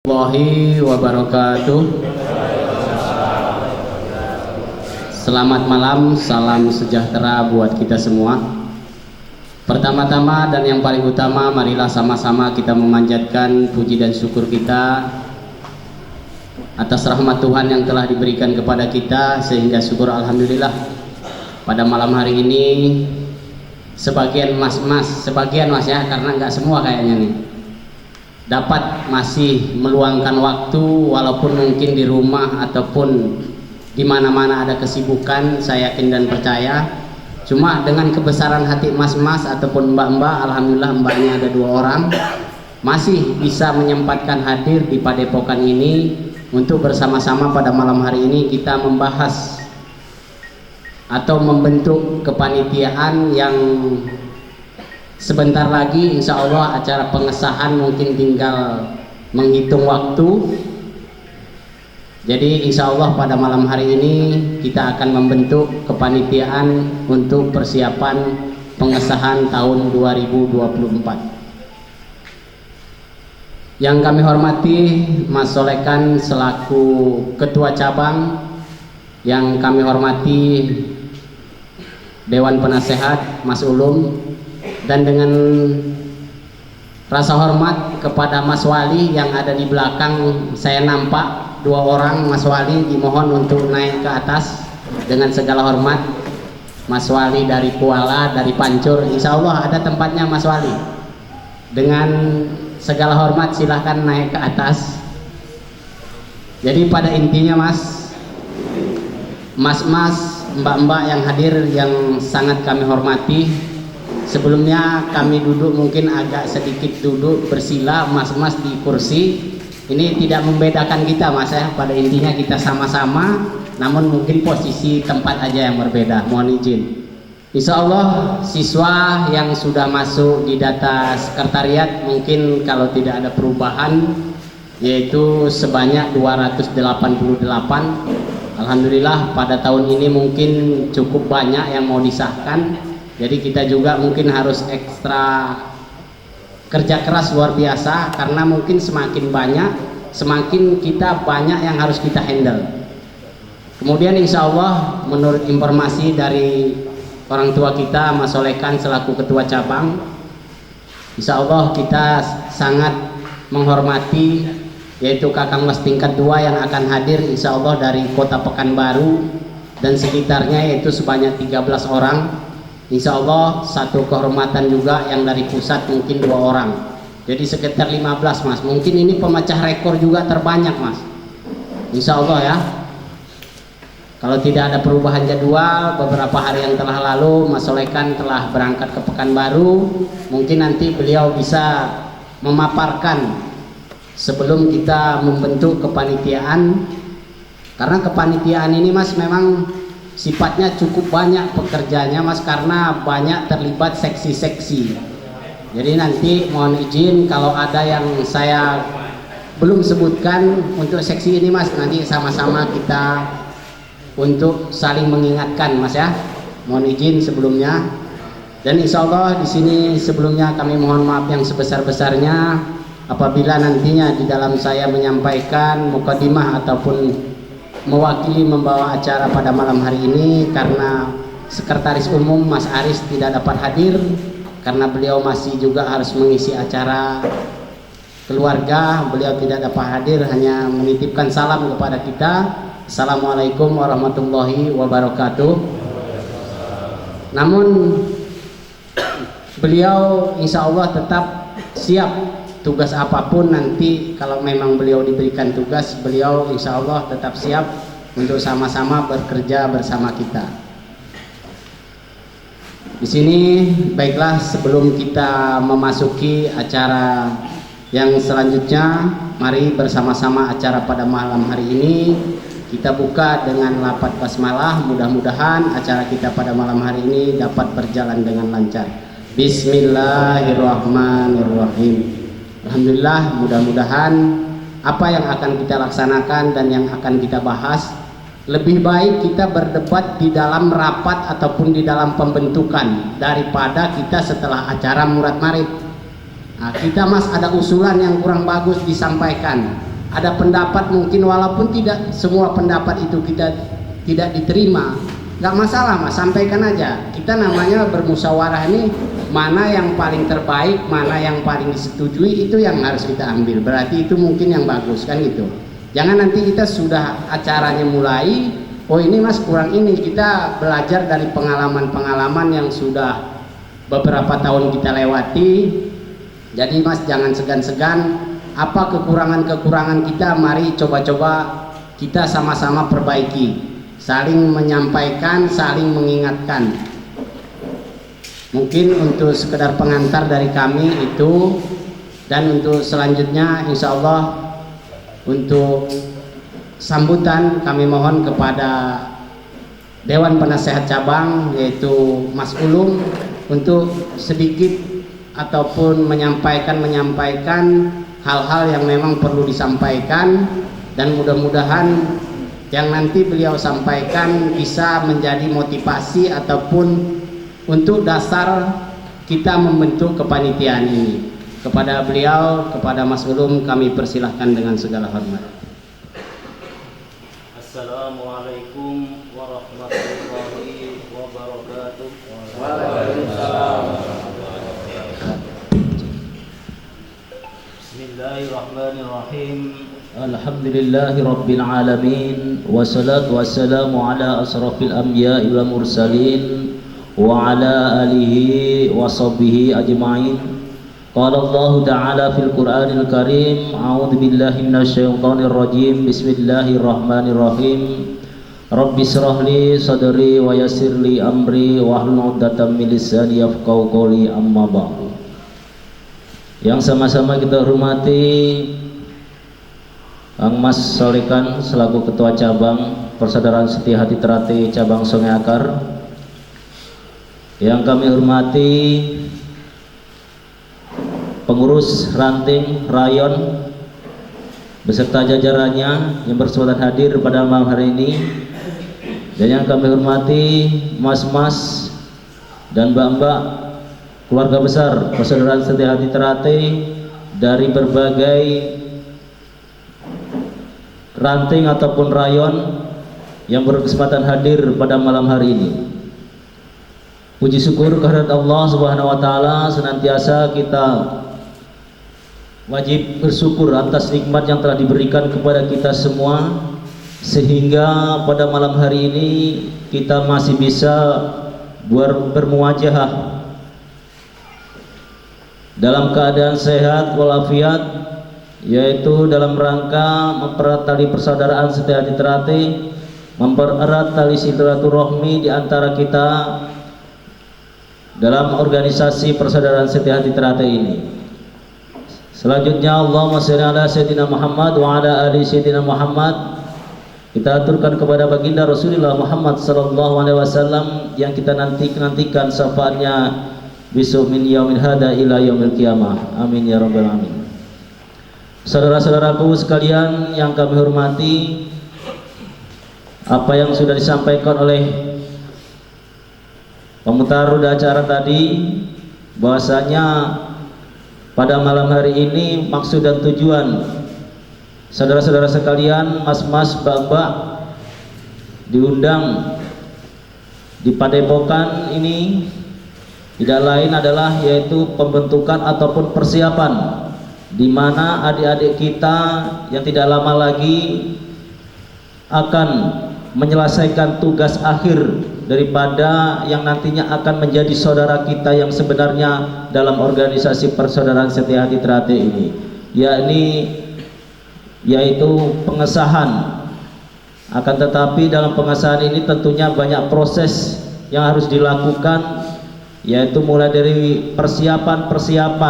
Warahmatullahi wabarakatuh. Selamat malam, salam sejahtera buat kita semua. Pertama-tama dan yang paling utama, marilah sama-sama kita memanjatkan puji dan syukur kita atas rahmat Tuhan yang telah diberikan kepada kita, sehingga syukur alhamdulillah pada malam hari ini sebagian mas ya, karena nggak semua kayaknya nih, dapat masih meluangkan waktu walaupun mungkin di rumah ataupun di mana-mana ada kesibukan, saya yakin dan percaya. Cuma dengan kebesaran hati mas-mas ataupun mbak-mbak, alhamdulillah mbaknya ada 2 orang, masih bisa menyempatkan hadir di Padepokan ini untuk bersama-sama pada malam hari ini kita membahas atau membentuk kepanitiaan yang sebentar lagi insya Allah acara pengesahan mungkin tinggal menghitung waktu. Jadi insya Allah pada malam hari ini kita akan membentuk kepanitiaan untuk persiapan pengesahan tahun 2024. Yang kami hormati Mas Solekan selaku Ketua Cabang, yang kami hormati Dewan Penasehat Mas Ulum, dan dengan rasa hormat kepada Mas Wali yang ada di belakang, saya nampak 2 orang Mas Wali, dimohon untuk naik ke atas dengan segala hormat. Mas Wali dari Kuala, dari Pancur, insya Allah ada tempatnya Mas Wali. Dengan segala hormat silahkan naik ke atas. Jadi pada intinya mas-mas, mbak-mbak yang hadir yang sangat kami hormati, sebelumnya kami duduk mungkin agak sedikit duduk bersila, mas-mas di kursi. Ini tidak membedakan kita mas ya, pada intinya kita sama-sama, namun mungkin posisi tempat aja yang berbeda, mohon izin. Insya Allah siswa yang sudah masuk di data sekretariat mungkin kalau tidak ada perubahan yaitu sebanyak 288. Alhamdulillah pada tahun ini mungkin cukup banyak yang mau disahkan, jadi kita juga mungkin harus ekstra kerja keras luar biasa, karena mungkin semakin banyak semakin kita banyak yang harus kita handle. Kemudian insya Allah menurut informasi dari orang tua kita Mas Solekan selaku Ketua Cabang, insya Allah kita sangat menghormati yaitu Kakang Mas tingkat 2 yang akan hadir insya Allah dari Kota Pekanbaru dan sekitarnya, yaitu sebanyak 13 orang. Insya Allah satu kehormatan juga yang dari pusat mungkin 2 orang, jadi sekitar 15 mas. Mungkin ini pemecah rekor juga terbanyak mas, insya Allah ya. Kalau tidak ada perubahan jadwal, beberapa hari yang telah lalu Mas Solekan telah berangkat ke Pekanbaru, mungkin nanti beliau bisa memaparkan sebelum kita membentuk kepanitiaan. Karena kepanitiaan ini mas memang sifatnya cukup banyak pekerjaannya mas, karena banyak terlibat seksi-seksi. Jadi nanti mohon izin kalau ada yang saya belum sebutkan untuk seksi ini mas, nanti sama-sama kita untuk saling mengingatkan mas ya. Mohon izin sebelumnya. Dan insya Allah di sini sebelumnya kami mohon maaf yang sebesar-besarnya apabila nantinya di dalam saya menyampaikan mukadimah ataupun mewakili membawa acara pada malam hari ini, karena Sekretaris Umum Mas Aris tidak dapat hadir karena beliau masih juga harus mengisi acara keluarga. Beliau tidak dapat hadir, hanya menitipkan salam kepada kita. Assalamualaikum warahmatullahi wabarakatuh. Namun beliau insya Allah tetap siap tugas apapun nanti. Kalau memang beliau diberikan tugas, beliau insya Allah tetap siap untuk sama-sama bekerja bersama kita. Di sini baiklah, sebelum kita memasuki acara yang selanjutnya, mari bersama-sama acara pada malam hari ini kita buka dengan lafaz basmalah. Mudah-mudahan acara kita pada malam hari ini dapat berjalan dengan lancar. Bismillahirrahmanirrahim. Alhamdulillah, mudah-mudahan apa yang akan kita laksanakan dan yang akan kita bahas, lebih baik kita berdebat di dalam rapat ataupun di dalam pembentukan daripada kita setelah acara murad marid. Nah, kita mas ada usulan yang kurang bagus disampaikan, ada pendapat mungkin walaupun tidak semua pendapat itu kita tidak diterima, nggak masalah Mas, sampaikan aja. Kita namanya bermusyawarah ini, mana yang paling terbaik, mana yang paling disetujui, itu yang harus kita ambil. Berarti itu mungkin yang bagus kan gitu. Jangan nanti kita sudah acaranya mulai, oh ini Mas kurang ini, kita belajar dari pengalaman-pengalaman yang sudah beberapa tahun kita lewati. Jadi Mas jangan segan-segan, apa kekurangan-kekurangan kita, mari coba-coba kita sama-sama perbaiki, saling menyampaikan, saling mengingatkan. Mungkin untuk sekedar pengantar dari kami itu, dan untuk selanjutnya insya Allah untuk sambutan kami mohon kepada Dewan Penasehat Cabang yaitu Mas Ulum untuk sedikit ataupun menyampaikan hal-hal yang memang perlu disampaikan, dan mudah-mudahan yang nanti beliau sampaikan bisa menjadi motivasi ataupun untuk dasar kita membentuk kepanitiaan ini. Kepada beliau, kepada Mas Ulum kami persilahkan dengan segala hormat. Assalamualaikum warahmatullahi wabarakatuh. Waalaikumsalam. Bismillahirrahmanirrahim. Alhamdulillahi rabbil alamin, wassalatu wassalamu ala asrafil anbiya'i wal mursalin wa ala alihi wa sahbihi ajma'in. Qala Allah ta'ala fil Qur'anil Karim, a'udzu billahi minasyaitonir rajim. Bismillahirrahmanirrahim. Rabbi shrah li sadri wa yassir li amri wahlul 'uqdatam min lisani yafqahu qawli, amma ba'du. Yang sama-sama kita hormati Kang Mas Solekan selaku Ketua Cabang Persaudaraan Setia Hati Terate Cabang Sungai Akar. Yang kami hormati pengurus ranting rayon beserta jajarannya yang berkesempatan hadir pada malam hari ini, dan yang kami hormati mas-mas dan mbak-mbak keluarga besar Persaudaraan Setia Hati Terate dari berbagai ranting ataupun rayon yang berkesempatan hadir pada malam hari ini. Puji syukur kehadirat Allah Subhanahu wa taala, senantiasa kita wajib bersyukur atas nikmat yang telah diberikan kepada kita semua, sehingga pada malam hari ini kita masih bisa bermuwajahah dalam keadaan sehat walafiat, yaitu dalam rangka mempererat tali persaudaraan Setia Hati Terate, mempererat tali silaturahmi di antara kita dalam organisasi Persaudaraan Setia Hati Terate ini. Selanjutnya, Allahumma shalli ala sayyidina Muhammad wa ala ali sayyidina Muhammad. Kita aturkan kepada baginda Rasulullah Muhammad sallallahu alaihi wasallam yang kita nantikan syafaatnya besok min yaumil hada ila yaumil qiyamah. Amin ya rabbal alamin. Saudara-saudaraku sekalian yang kami hormati, apa yang sudah disampaikan oleh pemutar roda acara tadi, bahwasanya pada malam hari ini maksud dan tujuan saudara-saudara sekalian, mas-mas, mbak-mbak diundang di Padepokan ini tidak lain adalah yaitu pembentukan ataupun persiapan di mana adik-adik kita yang tidak lama lagi akan menyelesaikan tugas akhir daripada yang nantinya akan menjadi saudara kita yang sebenarnya dalam organisasi Persaudaraan Setia Hati Terate ini, yaitu pengesahan. Akan tetapi dalam pengesahan ini tentunya banyak proses yang harus dilakukan, yaitu mulai dari persiapan.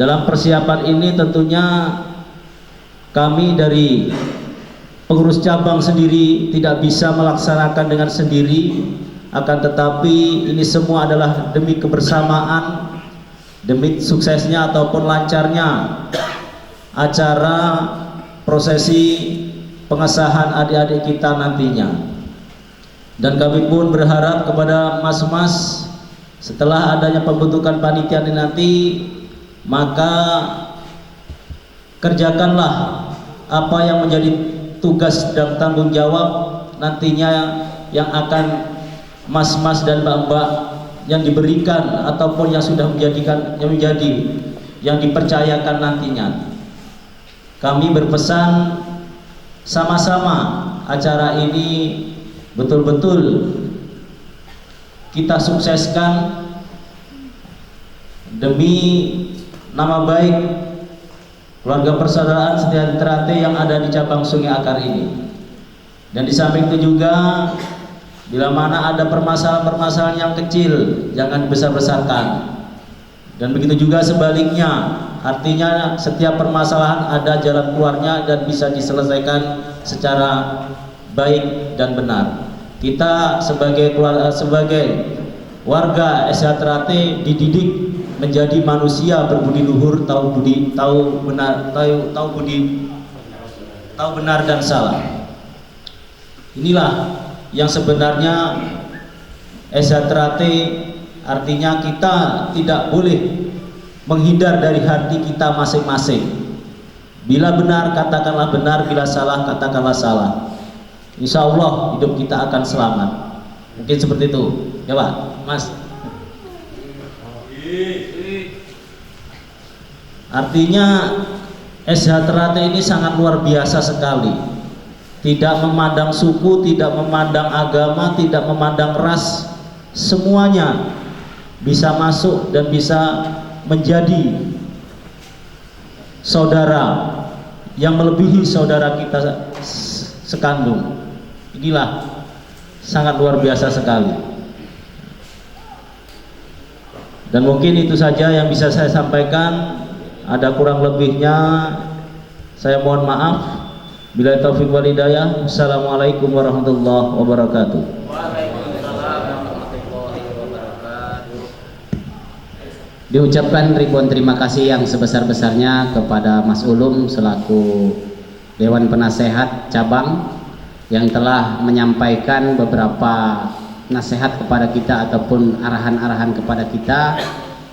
Dalam persiapan ini tentunya kami dari pengurus cabang sendiri tidak bisa melaksanakan dengan sendiri, akan tetapi ini semua adalah demi kebersamaan, demi suksesnya ataupun lancarnya acara prosesi pengesahan adik-adik kita nantinya. Dan kami pun berharap kepada mas-mas, setelah adanya pembentukan panitia ini nanti, maka kerjakanlah apa yang menjadi tugas dan tanggung jawab nantinya yang akan mas-mas dan mbak-mbak yang diberikan ataupun yang sudah yang dipercayakan nantinya. Kami berpesan sama-sama acara ini betul-betul kita sukseskan demi nama baik keluarga persaudaraan Setia Trate yang ada di cabang Sungai Akar ini. Dan di samping itu juga, bila mana ada permasalahan-permasalahan yang kecil, jangan besar-besarkan. Dan begitu juga sebaliknya, artinya setiap permasalahan ada jalan keluarnya dan bisa diselesaikan secara baik dan benar. Kita sebagai warga Setia Trate dididik menjadi manusia berbudi luhur, tahu benar dan salah. Inilah yang sebenarnya Setia Trate, artinya kita tidak boleh menghindar dari hati kita masing-masing. Bila benar katakanlah benar, bila salah katakanlah salah. Insya Allah hidup kita akan selamat. Mungkin seperti itu, ya Pak, Mas. Artinya Setia Trate ini sangat luar biasa sekali. Tidak memandang suku, tidak memandang agama, tidak memandang ras, semuanya bisa masuk dan bisa menjadi saudara yang melebihi saudara kita sekandung. Inilah sangat luar biasa sekali. Dan mungkin itu saja yang bisa saya sampaikan. Ada kurang lebihnya saya mohon maaf. Bila taufik wal hidayah. Assalamualaikum warahmatullahi wabarakatuh. Waalaikumsalam warahmatullahi wabarakatuh. Diucapkan ribuan terima kasih yang sebesar-besarnya kepada Mas Ulum selaku Dewan Penasehat Cabang yang telah menyampaikan beberapa nasihat kepada kita ataupun arahan-arahan kepada kita,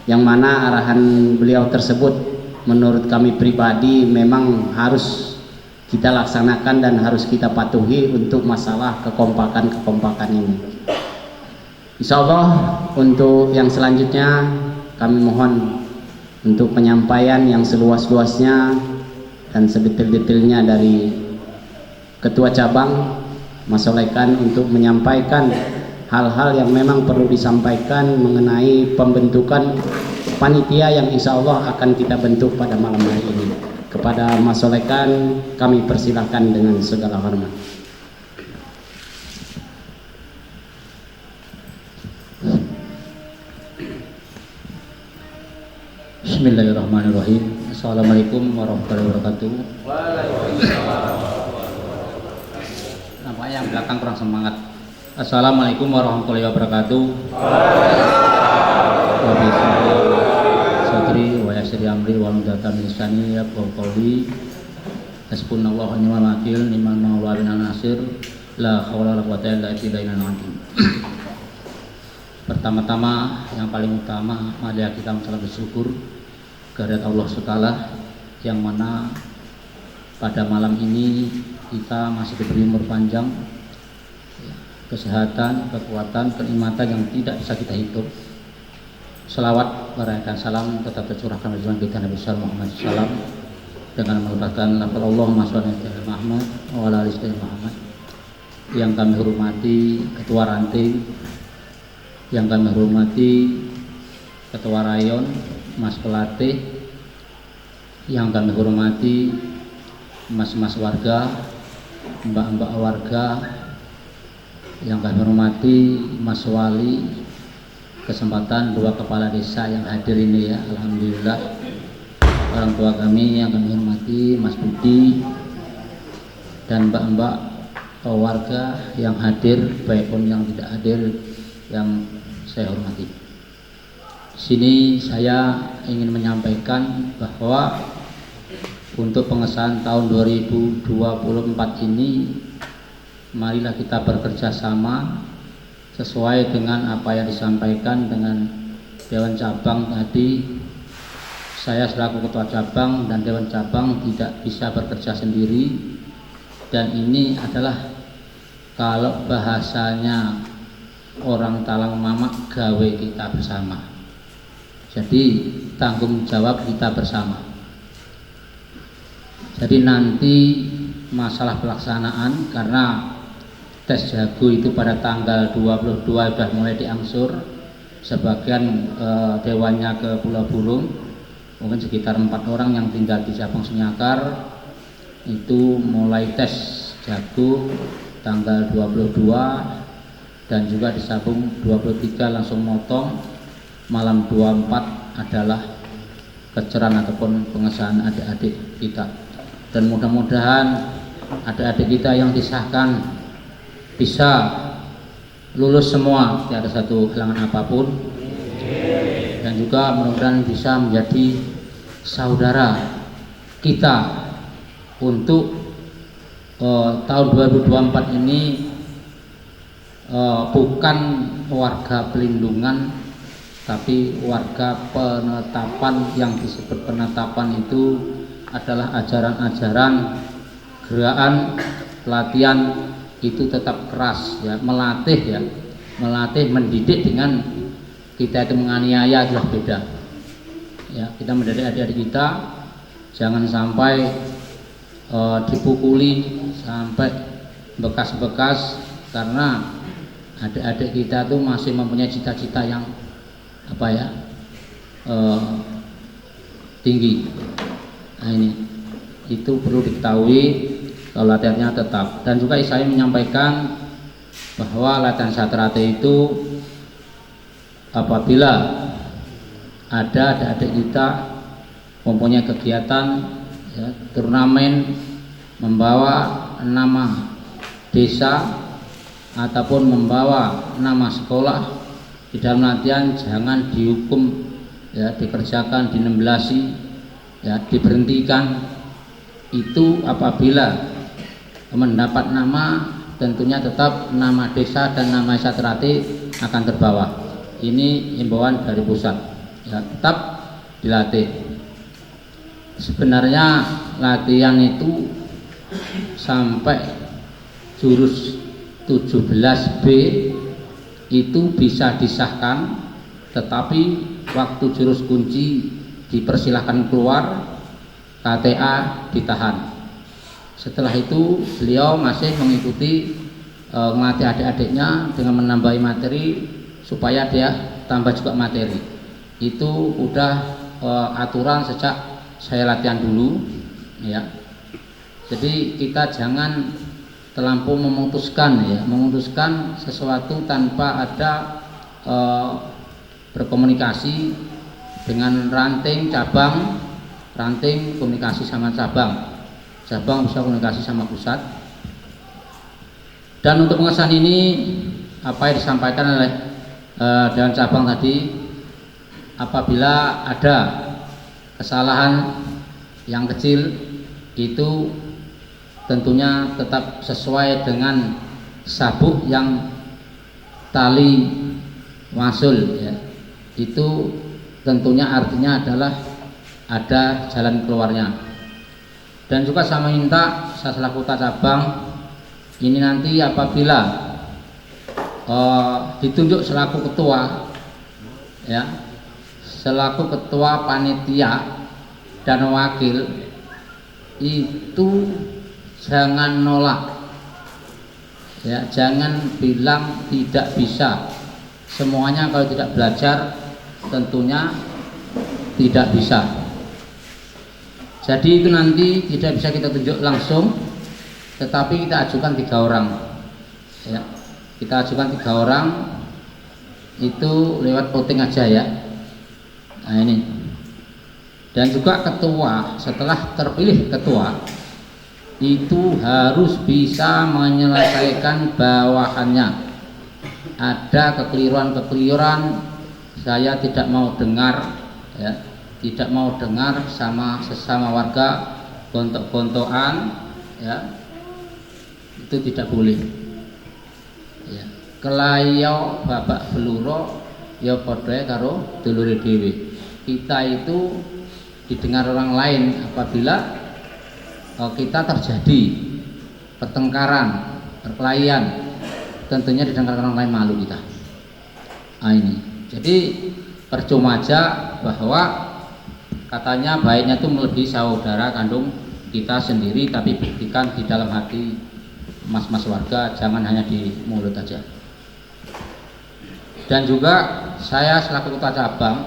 yang mana arahan beliau tersebut menurut kami pribadi memang harus kita laksanakan dan harus kita patuhi untuk masalah kekompakan ini. Insya Allah untuk yang selanjutnya kami mohon untuk penyampaian yang seluas-luasnya dan sedetil-detilnya dari Ketua Cabang Mas Solekan untuk menyampaikan hal-hal yang memang perlu disampaikan mengenai pembentukan panitia yang insya Allah akan kita bentuk pada malam hari ini. Kepada Mas Solekan kami persilahkan dengan segala hormat. Bismillahirrahmanirrahim. Assalamualaikum warahmatullahi wabarakatuh. Waalaikumsalam. Nampaknya yang belakang kurang semangat. Assalamualaikum warahmatullahi wabarakatuh. Sadri wa yasri amri wa mudata min lisani yafqahu qawli. Hasbunallahu wa ni'mal wakil, ni'mal maula wa ni'mal nasir. La haula wa la quwwata illa billah. Pertama-tama, yang paling utama, mari kita mengucapkan bersyukur kehadirat Allah Subhanahu yang mana pada malam ini kita masih diberi umur panjang, kesehatan, kekuatan, kenikmatan yang tidak bisa kita hitung. Selawat berikan salam tetap tercurahkan dari Tuhan kita Nabi Muhammad SAW dengan melupakan lafal Allahumma sholli ala Muhammad wa ala ali Muhammad. Yang kami hormati Ketua Ranting, yang kami hormati Ketua Rayon Mas Pelatih, yang kami hormati mas-mas warga, mbak-mbak warga, yang kami hormati Mas Wali, kesempatan dua kepala desa yang hadir ini ya, alhamdulillah. Orang tua kami yang kami hormati Mas Budi dan mbak-mbak warga yang hadir, baik pun yang tidak hadir yang saya hormati. Di sini saya ingin menyampaikan bahwa untuk pengesahan tahun 2024 ini, marilah kita bekerja sama sesuai dengan apa yang disampaikan dengan Dewan Cabang tadi. saya selaku ketua cabang dan dewan cabang tidak bisa bekerja sendiri, dan ini adalah kalau bahasanya orang Talang Mamak, gawe kita bersama. Jadi tanggung jawab kita bersama. Jadi nanti masalah pelaksanaan, karena tes jago itu pada tanggal 22 sudah mulai diangsur, sebagian dewannya ke Pulau Burung, mungkin sekitar 4 orang yang tinggal di cabang Senyakar itu mulai tes jago tanggal 22, dan juga disambung 23 langsung motong. Malam 24 adalah keceran ataupun pengesahan adik-adik kita, dan mudah-mudahan adik-adik kita yang disahkan bisa lulus semua, tidak ada satu halangan apapun, dan juga mudah-mudahan bisa menjadi saudara kita untuk tahun 2024 ini, bukan warga pelindungan tapi warga penetapan. Yang disebut penetapan itu adalah ajaran-ajaran, gerakan, pelatihan itu tetap keras ya, melatih mendidik. Dengan kita itu menganiaya adalah beda ya. Kita mendidik adik-adik kita jangan sampai dipukuli sampai bekas-bekas, karena adik-adik kita tuh masih mempunyai cita-cita yang tinggi. Nah ini itu perlu diketahui kalau latihannya tetap. Dan juga saya menyampaikan bahwa latihan satrate itu apabila ada adik-adik kita mempunyai kegiatan ya, turnamen membawa nama desa ataupun membawa nama sekolah di dalam latihan, jangan dihukum ya, dikerjakan, dinemblasi ya, diberhentikan. Itu apabila mendapat nama, tentunya tetap nama desa dan nama satrate akan terbawa. Ini himbauan dari pusat ya, tetap dilatih. Sebenarnya latihan itu sampai jurus 17B itu bisa disahkan, tetapi waktu jurus kunci dipersilahkan keluar, KTA ditahan. Setelah itu beliau masih mengikuti melatih adik-adiknya dengan menambahi materi supaya dia tambah juga materi. Itu udah aturan sejak saya latihan dulu ya. Jadi kita jangan terlampau memutuskan sesuatu tanpa ada berkomunikasi dengan ranting cabang, ranting komunikasi sama cabang bisa komunikasi sama pusat. Dan untuk pengesahan ini apa yang disampaikan oleh dewan cabang tadi, apabila ada kesalahan yang kecil itu tentunya tetap sesuai dengan sabuk yang tali wasul ya. Itu tentunya artinya adalah ada jalan keluarnya. Dan juga saya minta, saya selaku ketua cabang ini nanti apabila ditunjuk selaku ketua ya, selaku ketua panitia dan wakil, itu jangan nolak ya, jangan bilang tidak bisa. Semuanya kalau tidak belajar tentunya tidak bisa. Jadi itu nanti tidak bisa kita tunjuk langsung, tetapi kita ajukan 3 orang ya. Kita ajukan 3 orang itu lewat voting aja ya. Nah ini. Dan juga ketua, setelah terpilih ketua itu harus bisa menyelesaikan bawahannya. Ada kekeliruan saya tidak mau dengar ya, tidak mau dengar sama sesama warga gontok-gontokan ya, itu tidak boleh ya. Kelayo babak beluro ya padha karo dulure dhewe. Kita itu didengar orang lain apabila kita terjadi pertengkaran, perkelahian, tentunya didengar orang lain malu kita. Nah ini, jadi percuma aja bahwa katanya baiknya itu melebihi saudara kandung kita sendiri, tapi buktikan di dalam hati mas-mas warga, jangan hanya di mulut aja. Dan juga saya selaku ketua cabang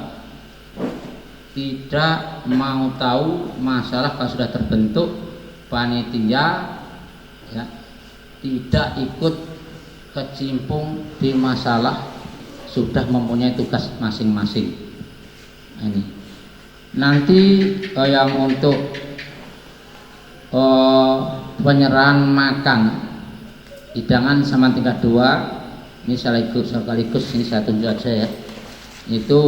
tidak mau tahu masalah kalau sudah terbentuk panitia ya, tidak ikut kecimpung di masalah, sudah mempunyai tugas masing-masing. Ini nanti yang untuk penyerahan makan hidangan sama tingkat 2 ini sekaligus ini saya tunjuk aja ya, itu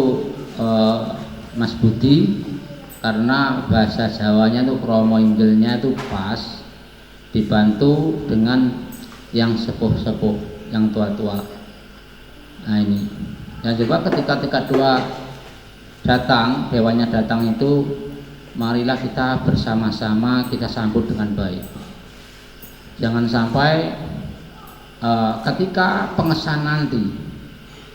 Mas Budi, karena bahasa Jawanya tuh kromo inggilnya itu pas, dibantu dengan yang sepuh-sepuh, yang tua-tua. Nah ini, dan juga ketika tingkat 2 datang, dewannya datang itu, marilah kita bersama-sama kita sambut dengan baik. Jangan sampai ketika pengesahan nanti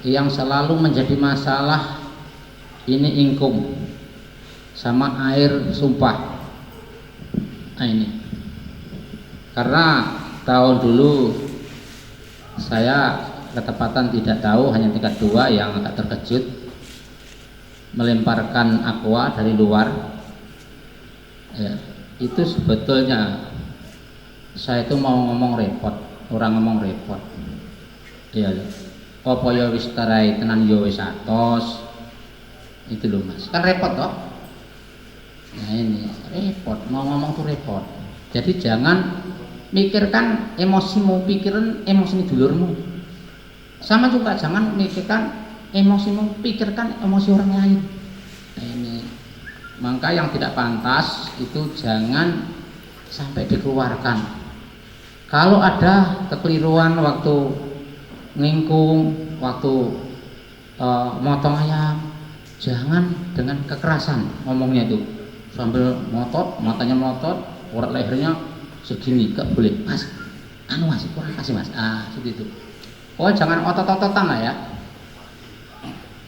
yang selalu menjadi masalah ini ingkung sama air sumpah. Nah ini, karena tahun dulu saya ketepatan tidak tahu, hanya tingkat 2 yang agak terkejut melemparkan aqua dari luar ya, itu sebetulnya saya itu mau ngomong repot, orang ngomong repot ya, apa ya wis tarai tenan yo wis atos itu loh Mas, kan repot toh. Nah ini repot, mau ngomong tuh repot. Jadi jangan mikirkan emosimu, pikiran emosi dulurmu. Sama juga jangan mikirkan emosimu, pikirkan emosi orang lain. Nah ini, maka yang tidak pantas itu jangan sampai dikeluarkan. Kalau ada kekeliruan waktu ngingkung, waktu motong ayam, jangan dengan kekerasan ngomongnya itu, sambil motot, matanya melotot, urat lehernya segini, gak boleh Mas, anu Mas, kurang kasih Mas, seperti itu. Oh jangan otot-ototan lah ya,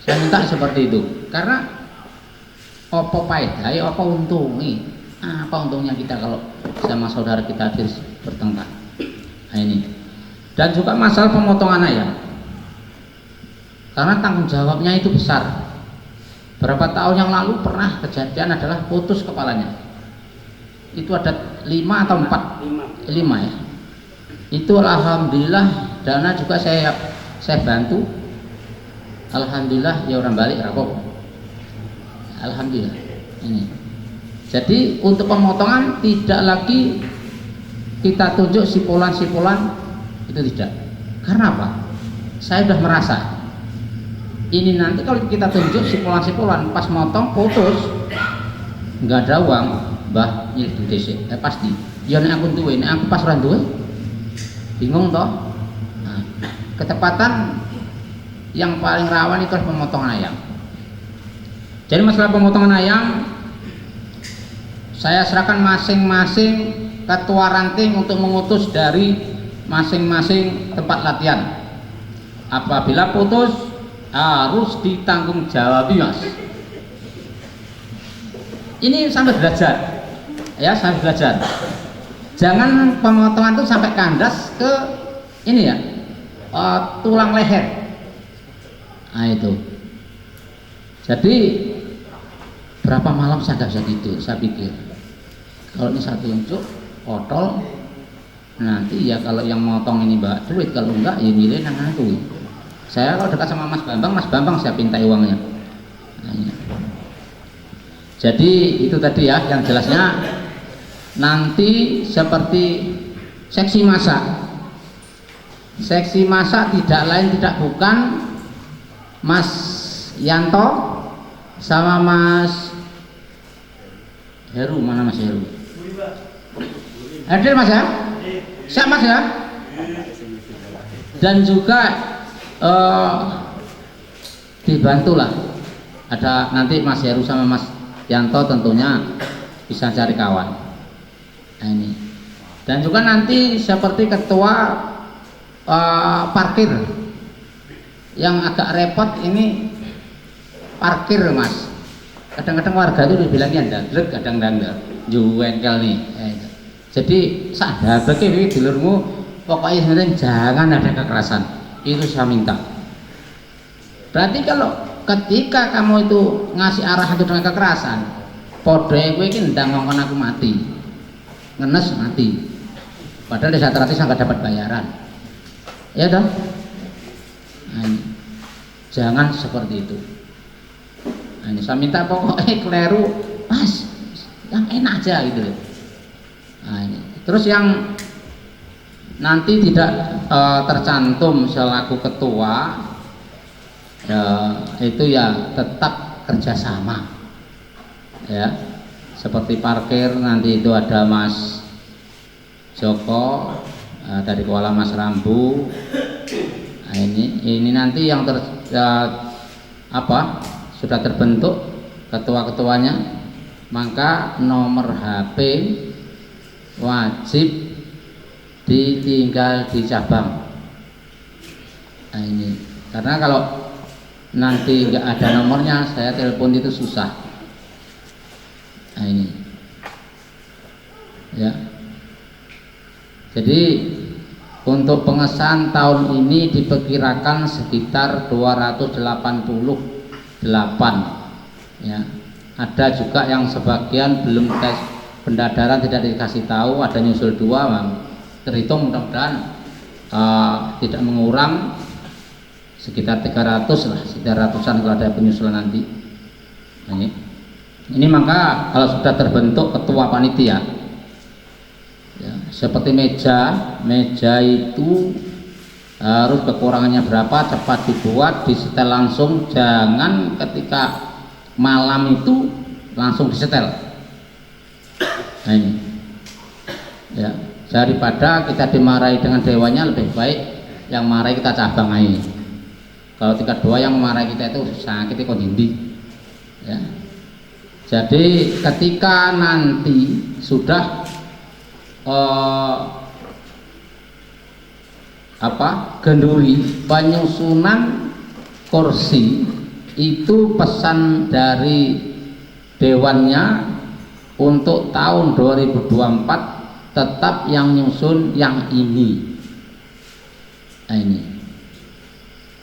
saya minta seperti itu, karena apa faedah, apa untungnya, apa untungnya kita kalau sama saudara kita habis bertengkar. Nah ini, dan juga masalah pemotongan ayam, karena tanggung jawabnya itu besar. Berapa tahun yang lalu pernah kejadian adalah putus kepalanya. Itu ada 5 atau 4? 5 ya. Itu alhamdulillah dana juga saya bantu. Alhamdulillah ya orang balik rapok. Alhamdulillah. Ini. Jadi untuk pemotongan tidak lagi kita tunjuk sipulan-sipulan, itu tidak. Karena apa? Saya sudah merasa ini nanti kalau kita tunjuk sipulan-sipulan pas motong putus nggak ada uang mbah nyilih DC pasti ya nek aku duwe, nek aku pas ora duwe bingung toh. Nah, ketepatan yang paling rawan itu adalah pemotongan ayam. Jadi masalah pemotongan ayam saya serahkan masing-masing ketua ranting untuk mengutus dari masing-masing tempat latihan. Apabila putus harus ditanggung jawab Mas. Ini sampai belajar ya, sampai belajar. Jangan pemotongan itu sampai kandas ke ini ya, tulang leher. Nah itu. Jadi berapa malam saya nggak bisa tidur. Saya pikir kalau ini satu tunjuk otol, nanti ya kalau yang motong ini mbak duit, kalau enggak ya milih nang aku. Saya kalau dekat sama Mas Bambang saya pintai uangnya. Nah, ya. Jadi itu tadi ya yang jelasnya. Nanti seperti seksi masak. Seksi masak tidak lain tidak bukan Mas Yanto sama Mas Heru. Mana Mas Heru? Hadir Mas ya? Siap Mas ya? Dan juga dibantulah, ada nanti Mas Heru sama Mas Yanto tentunya bisa cari kawan. Nah, ini. Dan juga nanti seperti ketua parkir yang agak repot ini parkir Mas. Kadang-kadang warga itu dibilangnya ndandrek, kadang-kadang juwengkel nih. Jadi sadar iki dulurmu pokoknya sebenarnya jangan ada kekerasan. Itu saya minta. Berarti kalau ketika kamu itu ngasih arahan itu dengan kekerasan, podoe kowe iki ndang ngongkon aku mati. Ngenes mati. Padahal di saat rati saya nggak dapat bayaran. Ya dong. Nah, jangan seperti itu. Nah, ini saya minta pokoknya kleru, Mas, yang enak aja gitu. Nah, ini. Terus yang nanti tidak tercantum selaku ketua, itu ya tetap kerjasama, ya. Seperti parkir nanti itu ada Mas Joko dari Kuala Mas Rambu. Nah, ini nanti yang sudah terbentuk ketua-ketuanya, maka nomor HP wajib ditinggal di cabang. Nah, ini karena kalau nanti nggak ada nomornya, saya telepon itu susah. Nah, ini ya. Jadi untuk pengesahan tahun ini diperkirakan sekitar 288 ya. Ada juga yang sebagian belum tes pendadaran, tidak dikasih tahu, ada nyusul 2 Bang. Terhitung mudah-mudahan tidak mengurang, sekitar 300 lah, 300-an kalau ada penyusulan nanti. Nah, ini maka kalau sudah terbentuk ketua panitia ya, seperti meja itu harus kekurangannya berapa, cepat dibuat, disetel langsung, jangan ketika malam itu langsung disetel. Nah, ini ya, daripada kita dimarahi dengan dewanya, lebih baik yang marahi kita cabang aja. Kalau tingkat 2 yang marahi kita itu sakit kok dindi ya. Jadi ketika nanti sudah genduri penyusunan kursi, itu pesan dari dewannya untuk tahun 2024 tetap yang nyusun yang ini. Nah, ini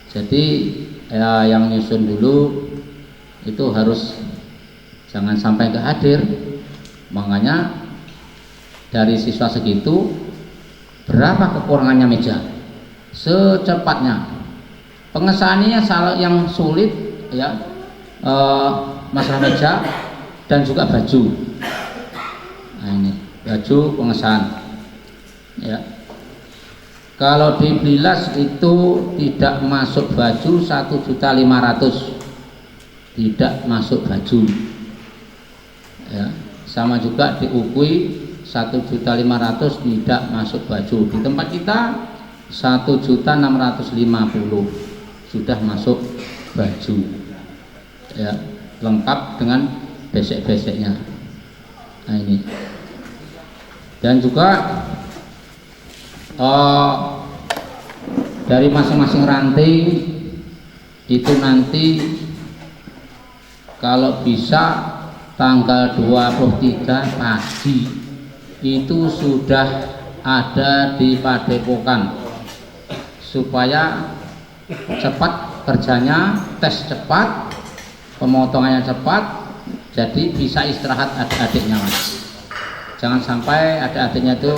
jadi ya, yang nyusun dulu itu harus jangan sampai nggak hadir. Makanya dari siswa segitu berapa kekurangannya meja, secepatnya. Pengesahannya yang sulit ya, masalah meja dan juga baju. Nah, ini baju pengesahan ya. Kalau di Blilas itu tidak masuk baju 1.500.000, tidak masuk baju ya. Sama juga di UKUI 1.500.000 tidak masuk baju. Di tempat kita 1.650.000 sudah masuk baju ya, lengkap dengan besek-beseknya. Nah, ini dan juga dari masing-masing ranting itu nanti kalau bisa tanggal 23 pagi itu sudah ada di Padepokan supaya cepat kerjanya, tes cepat, pemotongannya cepat, jadi bisa istirahat adik-adiknya Mas. Jangan sampai adik-adiknya itu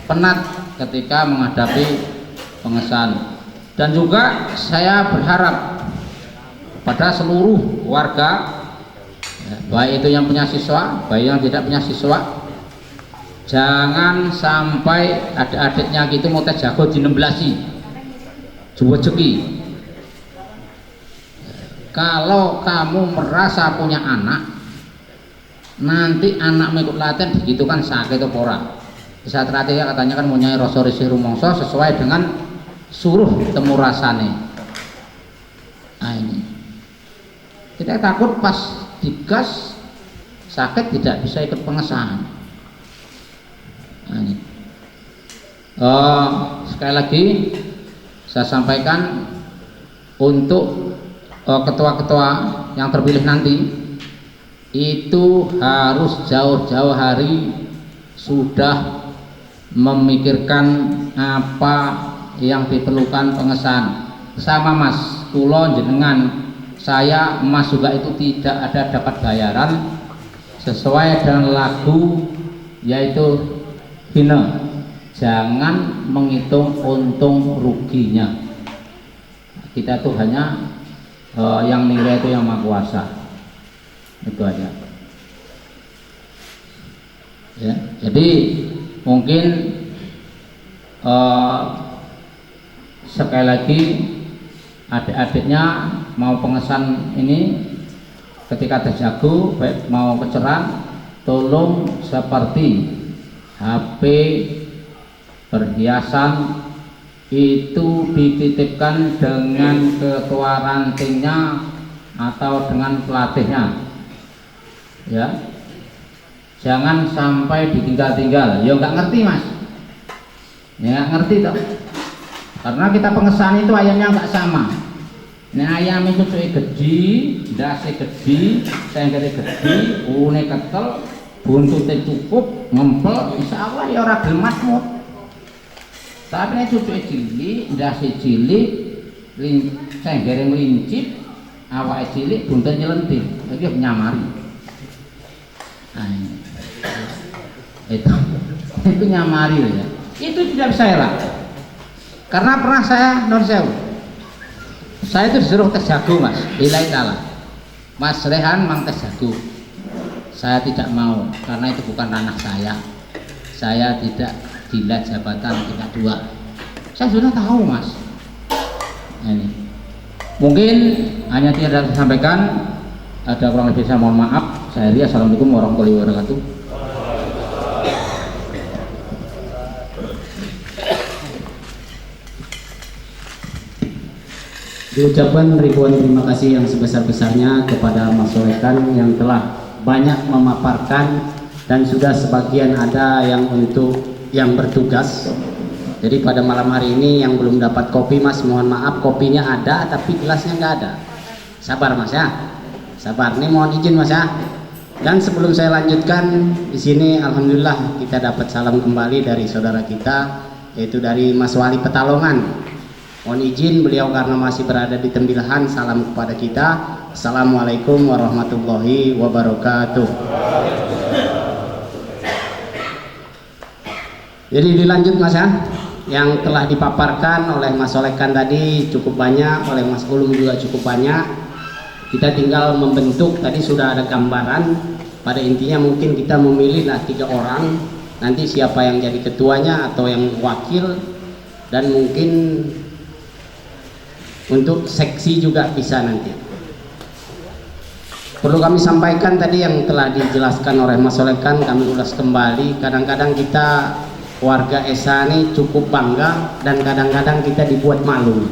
penat ketika menghadapi pengesahan. Dan juga saya berharap pada seluruh warga ya, baik itu yang punya siswa, baik yang tidak punya siswa, jangan sampai adik-adiknya gitu mau tes jago di 16 juwejeki. Kalau kamu merasa punya anak, nanti anak ikut latihan begitu kan sakit atau ora. Di saat latihan katanya kan punya rasa risih rumongso sesuai dengan suruh temu rasane. Nah, ini kita takut pas digas sakit tidak bisa ikut pengesahan. Nah, ini. Sekali lagi saya sampaikan untuk ketua-ketua yang terpilih nanti itu harus jauh-jauh hari sudah memikirkan apa yang diperlukan pengesahan. Sama Mas, kulo jenengan saya emas juga itu tidak ada dapat bayaran sesuai dengan lagu yaitu hina. Jangan menghitung untung ruginya. Kita tuh hanya yang nilai itu yang Maha Kuasa. Itu aja. Ya, jadi mungkin sekali lagi adik-adiknya mau pengesan ini ketika terjago baik mau keceran tolong seperti HP perhiasan itu dititipkan dengan ketua rantingnya atau dengan pelatihnya ya, jangan sampai ditinggal-tinggal. Ya nggak ngerti Mas, ya nggak ngerti toh, karena kita pengesahan itu ayamnya nggak sama. Nah ayam itu cuy gede, dasi gede, senggere gede, une ketel, buntutnya cukup, ngempel, insya Allah ya ora gelem matmut. Tapi ini cucu cilik, dasi cilik, senggere melincip, awak cilik, buntut nyelentir, jadi nyamari. Nah, itu nyamari ya. Itu tidak bisa elak. Karena pernah saya non sewu. Saya itu disuruh tes jago Mas, billahi taala. Mas Rehan mang tes jago. Saya tidak mau karena itu bukan ranah saya. Saya tidak gila jabatan tingkat 2. Saya sudah tahu Mas. Nah, ini mungkin hanya tidak saya sampaikan. Ada kurang lebih saya mohon maaf. Saya Ria. Assalamualaikum warahmatullahi wabarakatuh. Diucapkan ribuan terima kasih yang sebesar-besarnya kepada Mas Solekan yang telah banyak memaparkan dan sudah sebagian ada yang untuk yang bertugas. Jadi pada malam hari ini yang belum dapat kopi Mas, mohon maaf kopinya ada tapi gelasnya nggak ada. Sabar Mas ya, sabar. Ini mohon izin Mas ya. Dan sebelum saya lanjutkan di sini, alhamdulillah kita dapat salam kembali dari saudara kita, yaitu dari Mas Wali Petalongan. Mohon izin beliau karena masih berada di Tembilahan, salam kepada kita. Assalamualaikum warahmatullahi wabarakatuh. Jadi dilanjut Mas ya, yang telah dipaparkan oleh Mas Solekan tadi cukup banyak, oleh Mas Ulum juga cukup banyak. Kita tinggal membentuk, tadi sudah ada gambaran. Pada intinya mungkin kita memilihlah 3 orang, nanti siapa yang jadi ketuanya atau yang wakil, dan mungkin untuk seksi juga bisa nanti. Perlu kami sampaikan tadi yang telah dijelaskan oleh Mas Solekan, kami ulas kembali. Kadang-kadang kita warga Esa ini cukup bangga dan kadang-kadang kita dibuat malu.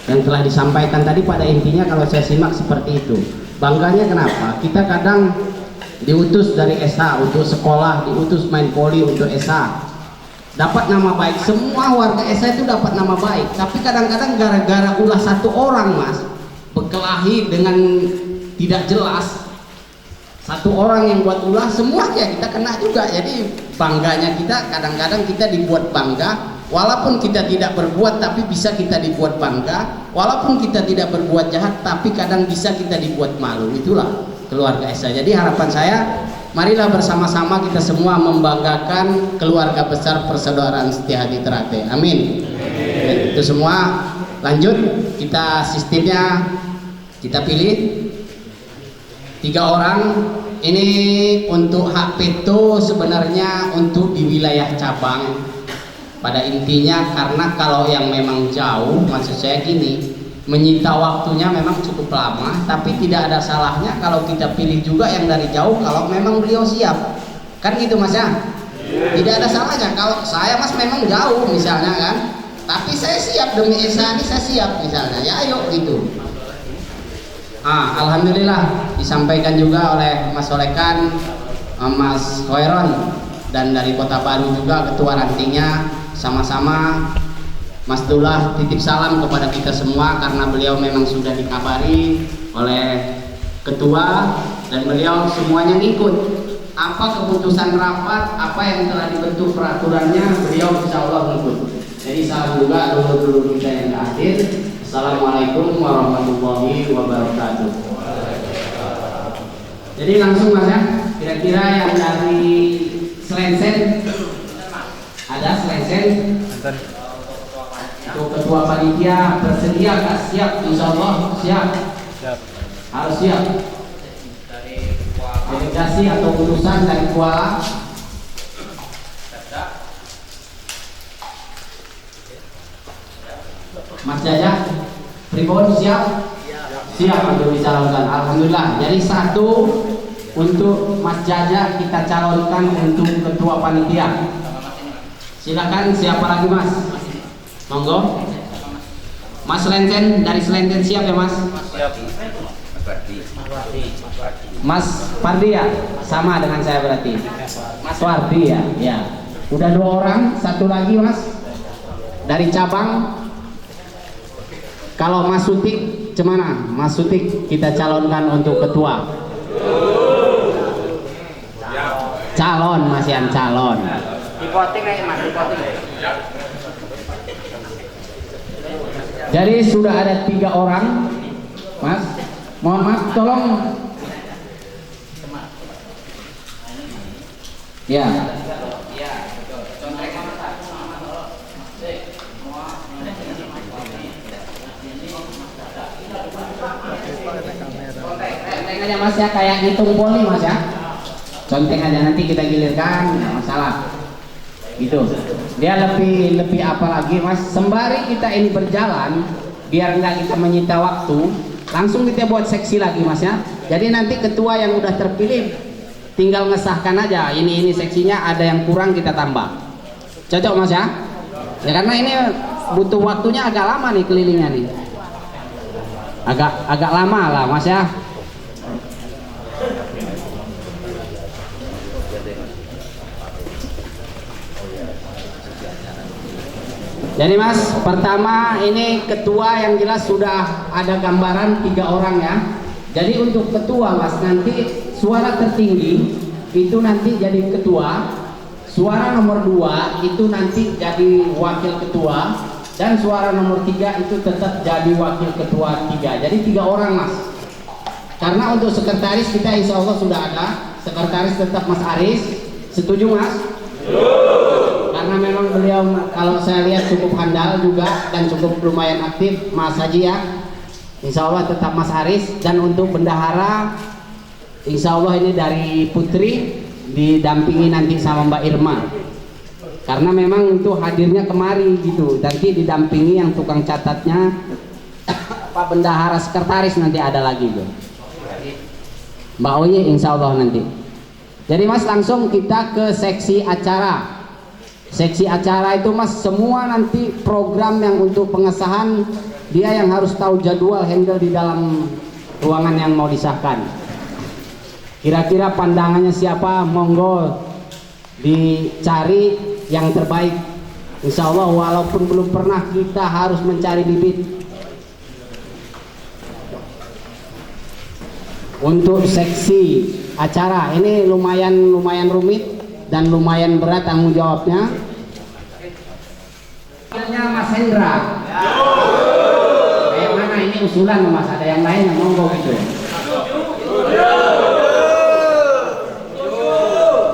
Yang telah disampaikan tadi pada intinya kalau saya simak seperti itu. Bangganya kenapa? Kita kadang diutus dari Esa untuk sekolah, diutus main voli untuk Esa, dapat nama baik. Semua warga Esa itu dapat nama baik, tapi kadang-kadang gara-gara ulah 1 orang Mas, berkelahi dengan tidak jelas, 1 orang yang buat ulah, semua ya kita kena juga. Jadi bangganya kita, kadang-kadang kita dibuat bangga walaupun kita tidak berbuat, tapi bisa kita dibuat bangga. Walaupun kita tidak berbuat jahat, tapi kadang bisa kita dibuat malu. Itulah keluarga Esa. Jadi harapan saya, marilah bersama-sama kita semua membanggakan keluarga besar Persaudaraan Setiahati Ternate. Amin. Itu semua. Lanjut, kita sistemnya kita pilih 3 orang. Ini untuk hak veto sebenarnya untuk di wilayah cabang. Pada intinya karena kalau yang memang jauh, maksud saya gini, menyita waktunya memang cukup lama, tapi tidak ada salahnya kalau kita pilih juga yang dari jauh kalau memang beliau siap. Kan gitu Mas ya? Tidak ada salahnya kalau saya Mas memang jauh misalnya kan, tapi saya siap demi Esa ini, saya siap misalnya. Ya ayo gitu. Alhamdulillah disampaikan juga oleh Mas Solekan, Mas Hoiron, dan dari Kota Baru juga ketua rantingnya, sama-sama Mas Dullah titip salam kepada kita semua karena beliau memang sudah dikabari oleh ketua dan beliau semuanya ngikut apa keputusan rapat, apa yang telah dibentuk peraturannya, beliau insya Allah ngikut. Jadi salam juga dulu kita yang hadir. Assalamualaikum warahmatullahi wabarakatuh. Jadi langsung Mas ya, kira-kira yang dari Selensen ada Selensen untuk ketua panitia bersedia nggak? Siap? Insya Allah siap. Harus siap. Delegasi atau utusan dari Kuala. Mas Jajah, Pribon siap? Siap untuk dicalonkan. Alhamdulillah. Jadi satu untuk Mas Jajah kita calonkan untuk ketua panitia. Silakan, siapa lagi Mas? Monggo. Mas Lenten dari Selenten siap ya Mas? Siap. Mas Pardi ya? Sama dengan saya berarti. Mas Pardi ya? Ya. Udah 2 orang, satu lagi Mas dari cabang. Kalau Mas Sutik, cemana? Mas Sutik kita calonkan untuk ketua. Calon, Mas Yan, calon. Dipoting nih Mas, dipoting. Jadi sudah ada 3 orang, Mas. Mohon maaf, tolong. Ya. Conteng aja Mas ya, kayak ngitung poli Mas ya. Conteng aja, nanti kita gilirkan, nggak masalah. Gitu. Dia lebih apa lagi Mas? Sembari kita ini berjalan, biar nggak kita menyita waktu, langsung kita buat seksi lagi Mas ya. Jadi nanti ketua yang udah terpilih tinggal ngesahkan aja. Ini seksinya ada yang kurang kita tambah. Cocok Mas ya? Ya karena ini butuh waktunya agak lama nih kelilingnya nih. Agak lama lah Mas ya. Jadi Mas, pertama ini ketua yang jelas sudah ada gambaran 3 orang ya. Jadi untuk ketua Mas, nanti suara tertinggi itu nanti jadi ketua, suara nomor 2 itu nanti jadi wakil ketua, dan suara nomor 3 itu tetap jadi wakil ketua 3. Jadi 3 orang Mas. Karena untuk sekretaris kita insya Allah sudah ada. Sekretaris tetap Mas Aris. Setuju Mas? Karena memang beliau kalau saya lihat cukup handal juga dan cukup lumayan aktif Mas Haji ya. Insya Allah tetap Mas Aris. Dan untuk bendahara insya Allah ini dari Putri didampingi nanti sama Mbak Irma. Karena memang itu hadirnya kemari gitu. Nanti didampingi yang tukang catatnya Pak Bendahara sekretaris nanti ada lagi tuh. Mbak Oye insya Allah nanti. Jadi Mas langsung kita ke seksi acara. Seksi acara itu Mas semua nanti program yang untuk pengesahan dia yang harus tahu jadwal handle di dalam ruangan yang mau disahkan. Kira-kira pandangannya siapa? Monggo dicari yang terbaik. Insya Allah walaupun belum pernah kita harus mencari bibit. Untuk seksi acara ini lumayan rumit dan lumayan berat tanggung jawabnya. Mas Hendra. Kayak mana ini usulan Mas? Ada yang lain yang monggo gitu.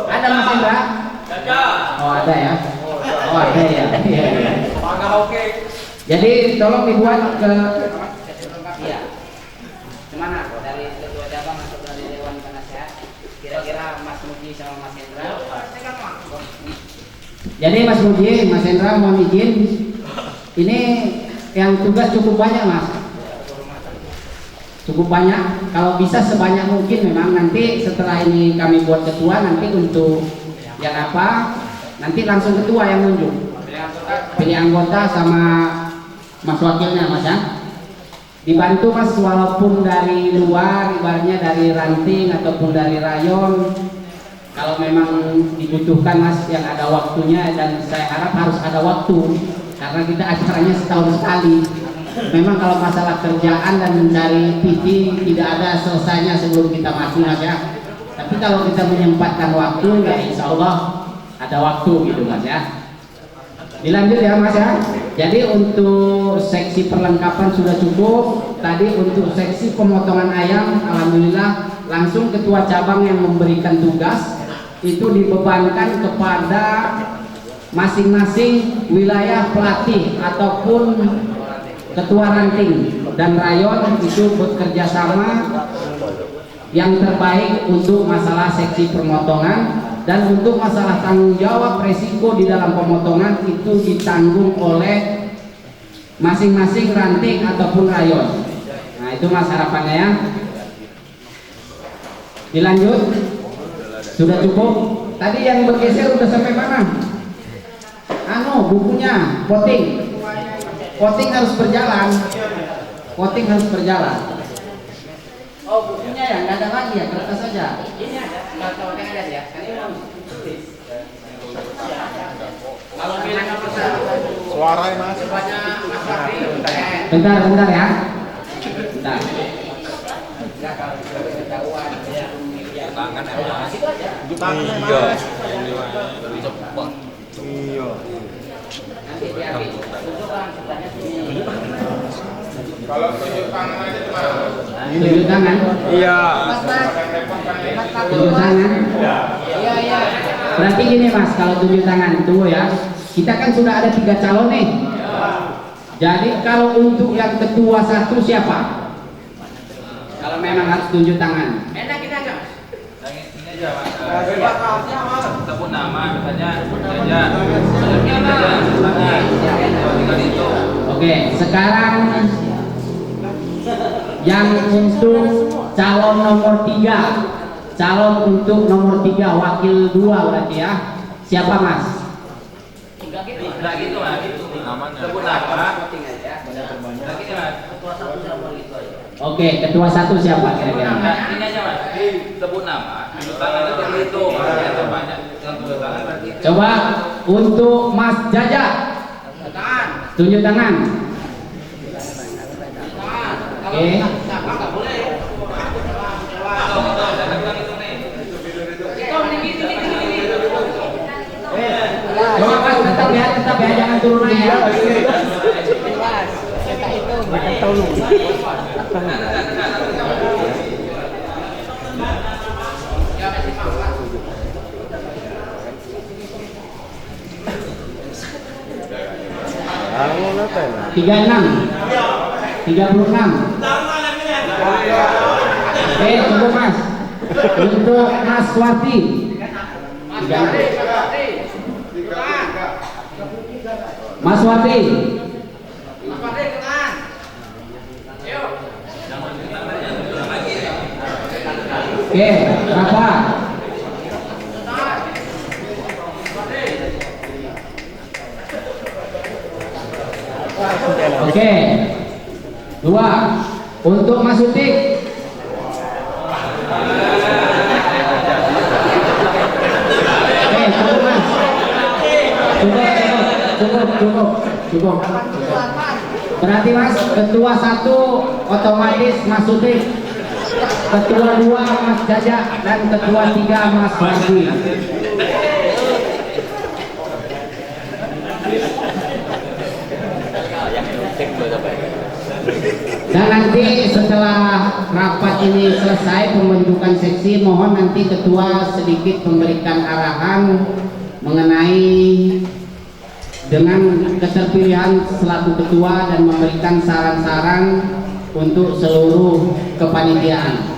Ada Mas Hendra? Oh ada ya. Oh ada ya. Iya. Jadi tolong dibuat ke. Iya. Kemana? Dari ketua cabang atau dari dewan penasehat? Kira-kira Mas Muji sama Mas Hendra. Jadi Mas Muji, Mas Hendra mohon izin. Ini yang tugas cukup banyak Mas. Cukup banyak. Kalau bisa sebanyak mungkin memang nanti setelah ini kami buat ketua nanti untuk yang apa? Nanti langsung ketua yang nunjuk. Pilih anggota sama Mas wakilnya Mas ya. dibantu Mas, walaupun dari luar, ibaratnya dari ranting ataupun dari rayon, kalau memang dibutuhkan Mas yang ada waktunya, dan saya harap harus ada waktu karena kita acaranya setahun sekali. Memang kalau masalah kerjaan dan dari TV tidak ada selesainya sebelum kita mati Mas ya. Tapi kalau kita menyempatkan waktu, ya insya Allah ada waktu gitu Mas ya. Dilanjut ya Mas ya. Jadi untuk seksi perlengkapan sudah cukup. Tadi untuk seksi pemotongan ayam, alhamdulillah langsung ketua cabang yang memberikan tugas itu dibebankan kepada masing-masing wilayah pelatih ataupun ketua ranting dan rayon, itu bekerja sama yang terbaik untuk masalah seksi pemotongan. Dan untuk masalah tanggung jawab resiko di dalam pemotongan itu ditanggung oleh masing-masing ranting ataupun rayon. Nah itu Mas harapannya ya. Dilanjut. Sudah cukup. Tadi yang bergeser udah sampai mana? Bukunya voting. Voting harus berjalan. Voting harus berjalan. Oh bukunya ya, nggak ada lagi ya, kertas saja. Ini ada, nggak tahu yang ada ya. Kalau bilang nomor 1 Suara ya Mas. sebanyak Mas Fahri. Bentar ya. Bentar. Enggak, kalau sudah ketahuan Tangan ya Mas. itu aja. Tunjuk tangan ya Mas. Iya. Nanti diambil. Tunjukkan sebanyak ini. Kalau tunjuk tangan aja gimana? Tunjuk tangan. Iya. Tunjuk tangan. Iya. Berarti gini Mas, kalau tunjuk tangan, tunggu ya. Kita kan sudah ada 3 calon nih. Jadi kalau untuk yang ketua 1 siapa? Kalau memang harus tunjuk tangan. Enak kita aja. Ini aja Mas. Sebut nama misalnya Jaja. Tinggal itu. Oke, sekarang yang untuk calon nomor 3, calon untuk nomor 3 wakil 2 berarti ya. Siapa Mas? Enggak gitu Mas. Sebut nama. Enggak gitu Mas. Oke, ketua 1 siapa kira-kira? Ini aja Mas. Sebut nama. Tunjuk tangan itu tinggal itu. Yang banyak dengan tunjuk tangan berarti itu. Coba untuk Mas Jaja, Tangan. tunjuk tangan. Tangan. Oke. Kalau nggak boleh. Coba Mas tetap ya, jangan turun ya. Bangun apa ya? 36. Oke, cukup Mas. Untuk Mas Wati. 36. Mas Wati. Mas Fahri tangan. Ayo. Oke, berapa? Oke. 2. Untuk Mas Utik. Oke, cukup Mas. Cukup. Berarti Mas, ketua 1 otomatis Mas Utik, ketua 2 Mas Jaja, dan ketua 3 Mas Fardi. Dan nanti setelah rapat ini selesai pembentukan seksi, mohon nanti ketua sedikit memberikan arahan mengenai dengan keterpilihan selaku ketua dan memberikan saran-saran untuk seluruh kepanitiaan.